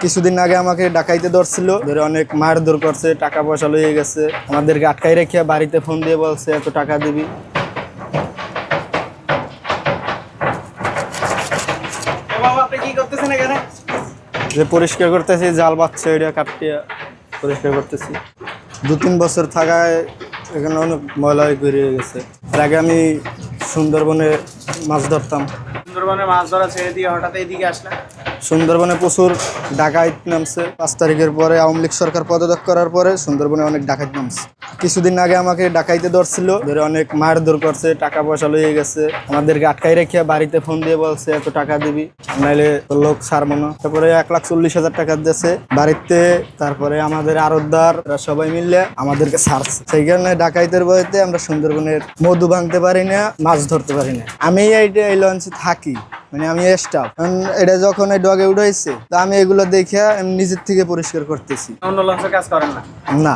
কিছুদিন আগে আমাকে ডাকাইতে ধরছিল, ধরে অনেক মারধর করছে, টাকা পয়সা লয়ে গেছে। আমাদেরকে আটকাই রেখে বাড়িতে ফোন দিয়ে বলছে এত টাকা দিবি। আপনি কি করতেছেন এখানে? যে পরিষ্কার করতেছি, জাল বাচ্চা এটা কাটিয়ে পরিষ্কার করতেছি। 2-3 বছর থাকায় এখানে অনেক ময়লা বেরিয়ে গেছে। এর আগে আমি সুন্দরবনে মাছ ধরতাম। সুন্দরবনে মাছ ধরা ছেড়ে দিয়ে হঠাৎ এইদিকে আসলেন? সুন্দরবনে প্রচুর ডাকাইত নামছে। 5 তারিখের পরে আওয়ামী লীগ সরকার পদত্যাগ করার পরে সুন্দরবনে অনেক ডাকাইত নামছে। কিছুদিন আগে আমাকে ডাকাইতে ধরছিল, ধরে অনেক মারধর করছে, টাকা পয়সা লয়ে গেছে। আমাদেরকে আটকাই রেখে বাড়িতে ফোন দিয়ে বলছে এত টাকা দিবি, নাইলে তোর লোক ছাড়বো না। তারপরে 1,40,000 টাকা দিয়েছে বাড়িতে। তারপরে আমাদের আরতদার সবাই মিললে আমাদেরকে ছাড়ছে। সেই কারণে ডাকাইতের ভয়তে আমরা সুন্দরবনের মধু ভাঙতে পারি না, মাছ ধরতে পারি না। আমি এই লঞ্চে থাকি, মানে আমি স্টাফ। এটা যখন এই ডগে উঠাইছে, তা আমি এগুলো দেখে নিজের থেকে পরিষ্কার করতেছি। অন্য লঞ্চে কাজ করেন না? না।